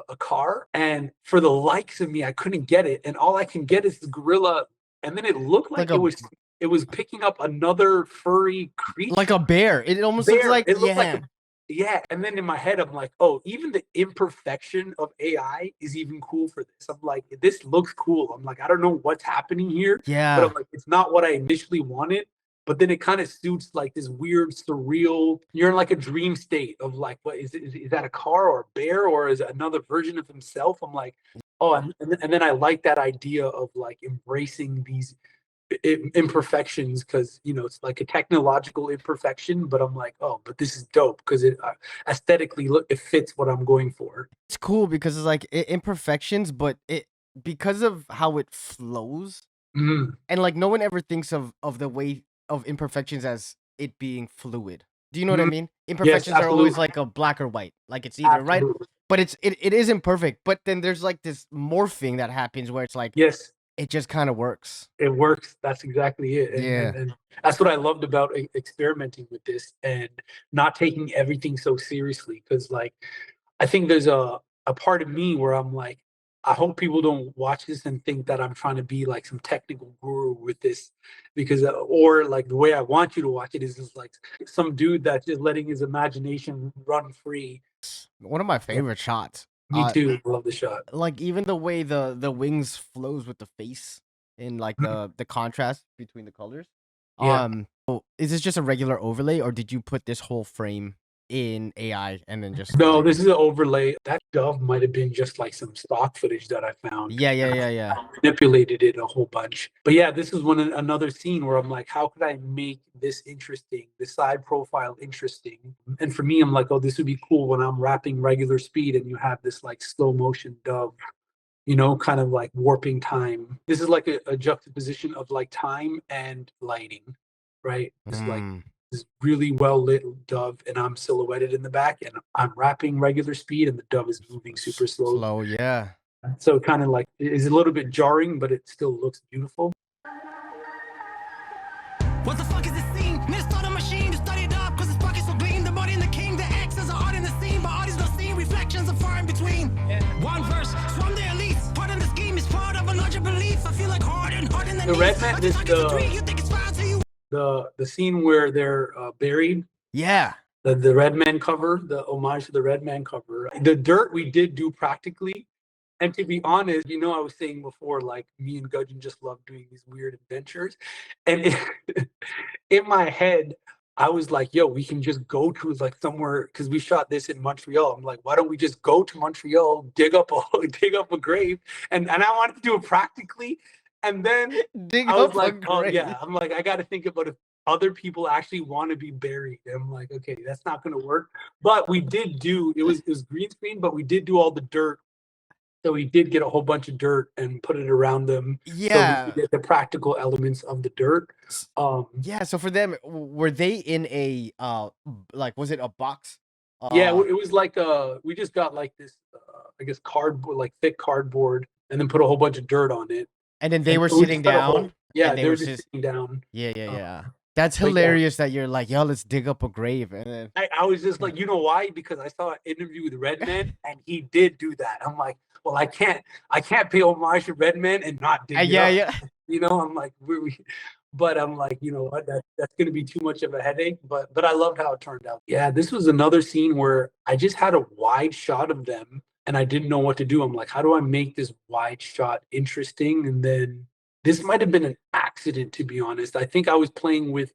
a car, and for the likes of me, I couldn't get it, and all I can get is the gorilla, and then it looked like Like it was picking up another furry creature, like a bear. It almost looks bear. like, It looked yeah. like yeah, and then in my head, I'm like, oh, even the imperfection of AI is even cool for this. I'm like, this looks cool. I'm like, I don't know what's happening here, but Yeah. I'm like, it's not what I initially wanted. But then it kind of suits like this weird, surreal. You're in like a dream state of like, what is it? Is that a car or a bear or is it another version of himself? I'm like, oh, and then I like that idea of like embracing these imperfections, because you know it's like a technological imperfection, but I'm like, oh, but this is dope because it aesthetically look, it fits what I'm going for. It's cool because it's like imperfections, but it because of how it flows, Mhm. and like no one ever thinks of the way of imperfections as it being fluid. Do you know what I Mhm. mean? Yes, Imperfections are always absolutely. like a black or white. Like it's either right, Absolutely. but it is imperfect. But then there's like this morphing that happens where it's like Yes, it just kind of works. it works. That's exactly it. Yeah. And that's what I loved about experimenting with this and not taking everything so seriously. Because like I think there's a part of me where I'm like, I hope people don't watch this and think that I'm trying to be like some technical guru with this, because or like the way I want you to watch it is just like some dude that's just letting his imagination run free. One of my favorite shots. Me too. Love the shot. Like even the way the wings flows with the face and like the contrast between the colors. Yeah. So is this just a regular overlay, or did you put this whole frame in AI and then just No, this is an overlay. That dove might have been just like some stock footage that I found. Yeah. I manipulated it a whole bunch. But yeah, this is another scene where I'm like, how could I make this interesting, the side profile interesting? And for me, I'm like, oh, this would be cool when I'm rapping regular speed and you have this like slow motion dove, you know, kind of like warping time. This is like a juxtaposition of like time and lighting, right? It's like this really well lit dove, and I'm silhouetted in the back, and I'm rapping regular speed, and the dove is moving super slow. Slow, yeah. So kind of like it is a little bit jarring, but it still looks beautiful. What the fuck is this scene? Missed a machine to study it up, cause his pockets so clean. The body and the king, the X is art in the scene, but art is no scene, reflections are far in between. One verse, from the elite, part of the scheme is part of a larger belief. I feel like hard in the red man, this the scene where they're buried. Yeah. The Red Man cover, the homage to the Red Man cover. The dirt we did do practically. And to be honest, you know, I was saying before, like me and Gudgeon just love doing these weird adventures. And in my head, I was like, yo, we can just go to like somewhere, because we shot this in Montreal. I'm like, why don't we just go to Montreal, dig up a grave? And I wanted to do it practically. And then I was like, oh yeah, I'm like, I got to think about if other people actually want to be buried. And I'm like, okay, that's not going to work. But we did do, it was green screen, but we did do all the dirt. So we did get a whole bunch of dirt and put it around them. Yeah. So we could get the practical elements of the dirt. Yeah. So for them, were they in a like, was it a box? Yeah, it was like we just got like this, I guess cardboard, like thick cardboard, and then put a whole bunch of dirt on it. And then they were sitting down. Yeah, they were just sitting down. Yeah. That's hilarious that you're like, yo, let's dig up a grave. And then I was just like, you know why? Because I saw an interview with Redman and he did do that. I'm like, well, I can't pay homage to Redman and not dig it up. Yeah. You know, I'm like, but I'm like, you know what, that's gonna be too much of a headache. But I loved how it turned out. Yeah, this was another scene where I just had a wide shot of them and I didn't know what to do. I'm like, how do I make this wide shot interesting? And then this might have been an accident, to be honest. I think I was playing with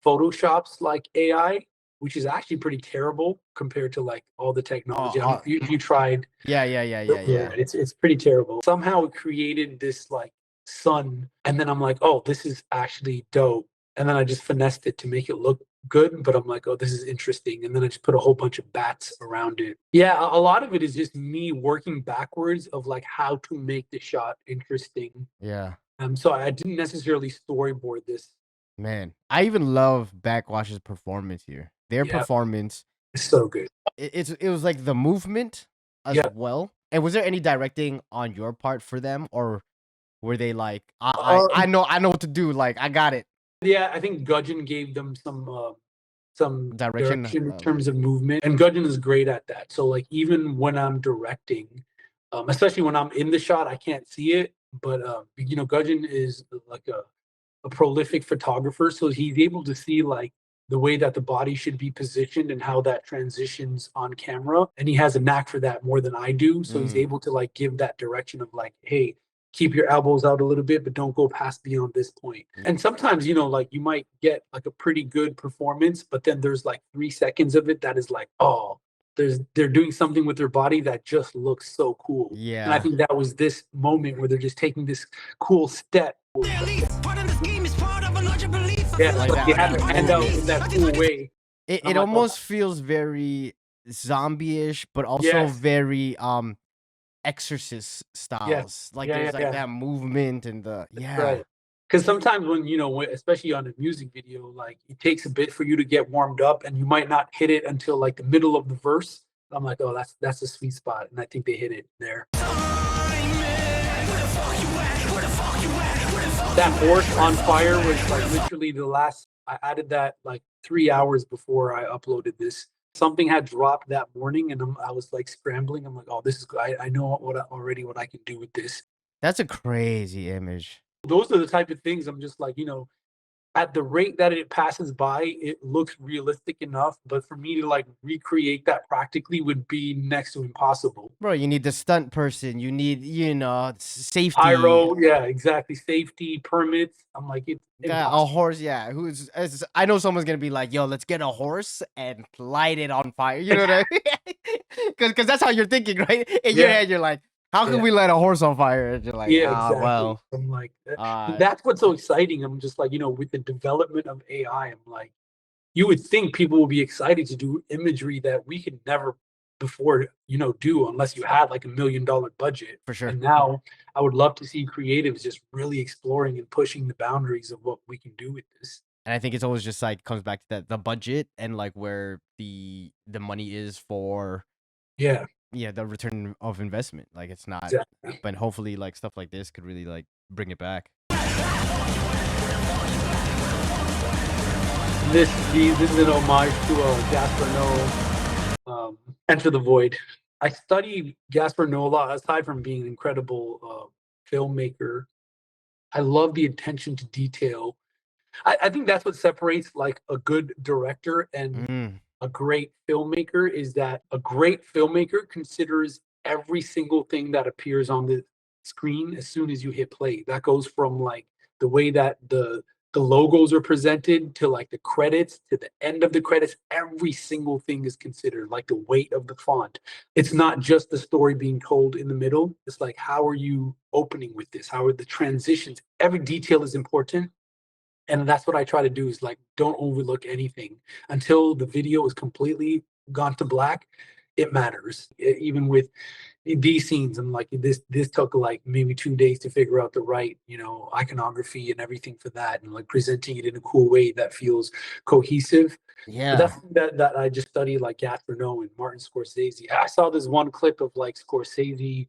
Photoshop's like AI, which is actually pretty terrible compared to like all the technology. You tried. Yeah. It's pretty terrible. Somehow it created this like sun, and then I'm like, oh, this is actually dope. And then I just finessed it to make it look good, but I'm like, oh, this is interesting. And then I just put a whole bunch of bats around it. Yeah, a lot of it is just me working backwards of like how to make the shot interesting. Yeah. So I didn't necessarily storyboard this. Man, I even love Backwash's performance here. Their performance is so good. It was like the movement as well. And was there any directing on your part for them, or were they like, I know what to do, like I got it? Yeah, I think Gudgeon gave them some direction in terms of movement, and Gudgeon is great at that. So like even when I'm directing, especially when I'm in the shot, I can't see it. But you know, Gudgeon is like a prolific photographer, so he's able to see like the way that the body should be positioned and how that transitions on camera, and he has a knack for that more than I do. So he's able to like give that direction of like, hey, keep your elbows out a little bit, but don't go past beyond this point. And sometimes, you know, like you might get like a pretty good performance, but then there's like 3 seconds of it that is like, oh, they're doing something with their body that just looks so cool. Yeah. And I think that was this moment where they're just taking this cool step. Yeah, like you have to hand out in that cool way. It almost feels very zombie-ish, but also very Exorcist styles. Like there's like that movement and the Right. Because sometimes when, you know, especially on a music video, like it takes a bit for you to get warmed up, and you might not hit it until like the middle of the verse. I'm like, oh, that's a sweet spot, and I think they hit it there. That horse on fire was like literally the last. I added that like 3 hours before I uploaded this. Something had dropped that morning, and I was like scrambling. I'm like, oh, this is good. I know already what I can do with this. That's a crazy image. Those are the type of things I'm just like, at the rate that it passes by, it looks realistic enough. But for me to like recreate that practically would be next to impossible. Bro, you need the stunt person. You need, safety. Pyro, yeah, exactly. Safety permits. I'm like, it's Yeah, a impossible. horse, yeah. I know someone's gonna be like, yo, let's get a horse and light it on fire. You know what I mean? Because that's how you're thinking, right? In your Yeah. head, you're like, how can Yeah. we light a horse on fire? And you're like, Yeah, ah, exactly. well. I'm like, that's what's so exciting. I'm just like, with the development of AI, I'm like, you would think people will be excited to do imagery that we could never before, do unless you had like $1 million budget. For sure. And now I would love to see creatives just really exploring and pushing the boundaries of what we can do with this. And I think it's always just like comes back to that the budget and like where the money is for Yeah, the return of investment. Like it's not, exactly. but hopefully like stuff like this could really like bring it back. This is an homage to Gaspar Enter the Void. I study Gaspar Noé a lot. Aside from being an incredible filmmaker, I love the attention to detail. I think that's what separates like a good director and a great filmmaker, is that a great filmmaker considers every single thing that appears on the screen as soon as you hit play. That goes from like the way that the logos are presented to like the credits to the end of the credits. Every single thing is considered, like the weight of the font. It's not just the story being told in the middle. It's like, how are you opening with this? How are the transitions? Every detail is important. And that's what I try to do, is like, don't overlook anything until the video is completely gone to black. It matters. Even with these scenes, I'm like, this took like maybe 2 days to figure out the right, iconography and everything for that, and like presenting it in a cool way that feels cohesive. Yeah. But that's that I just study like Gaspar Noé and Martin Scorsese. I saw this one clip of like Scorsese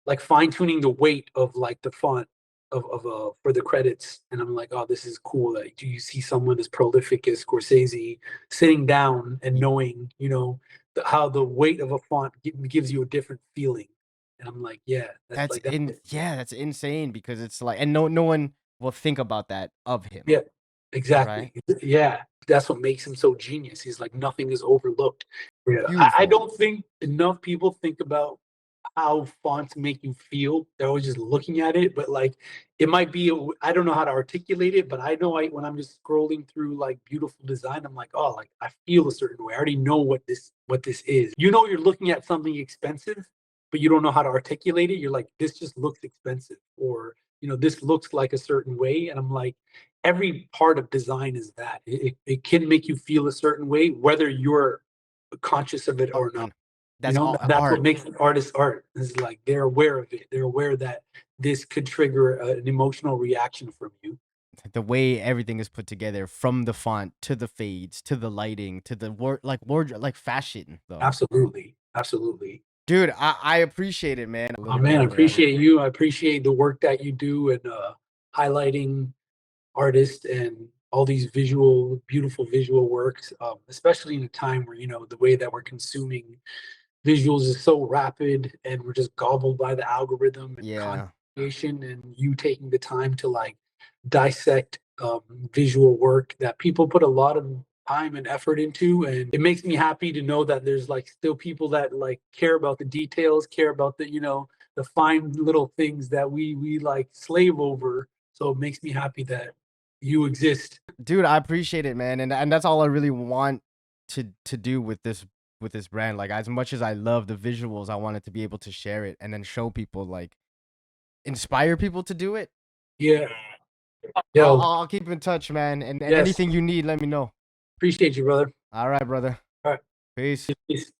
like fine tuning the weight of like the font of for the credits, and I'm like, oh, this is cool. Like, do you see someone as prolific as Scorsese sitting down and knowing, how the weight of a font gives you a different feeling? And I'm like, yeah, That's like that. that's insane because it's like, and no one will think about that of him. Yeah, exactly. Right? Yeah, that's what makes him so genius. He's like, nothing is overlooked. Yeah, I Beautiful. don't think enough people think about how fonts make you feel. They're always just looking at it, but like it might be, I don't know how to articulate it, but I know when I'm just scrolling through like beautiful design, I'm like, oh, like I feel a certain way. I already know what this is. You're looking at something expensive, but you don't know how to articulate it. You're like, this just looks expensive, or this looks like a certain way. And I'm like, every part of design is that. It can make you feel a certain way, whether you're conscious of it or not. That's all That's art. what makes an artist art. Is like they're aware of it. They're aware that this could trigger an emotional reaction from you. The way everything is put together, from the font to the fades to the lighting to the word like fashion though. Absolutely, absolutely. Dude, I appreciate it, man. Oh man, I appreciate you. I appreciate the work that you do, and highlighting artists and all these beautiful visual works, especially in a time where the way that we're consuming visuals is so rapid, and we're just gobbled by the algorithm and content creation, and you taking the time to like dissect visual work that people put a lot of time and effort into. And it makes me happy to know that there's like still people that like care about the details, care about the fine little things that we like slave over. So it makes me happy that you exist. Dude, I appreciate it, man. And that's all I really want to do with this brand. Like, as much as I love the visuals, I wanted to be able to share it and then show people, like inspire people to do it. Yeah. I'll keep in touch, man. And yes. Anything you need, let me know. Appreciate you, brother. All right, brother. All right. Peace. Peace.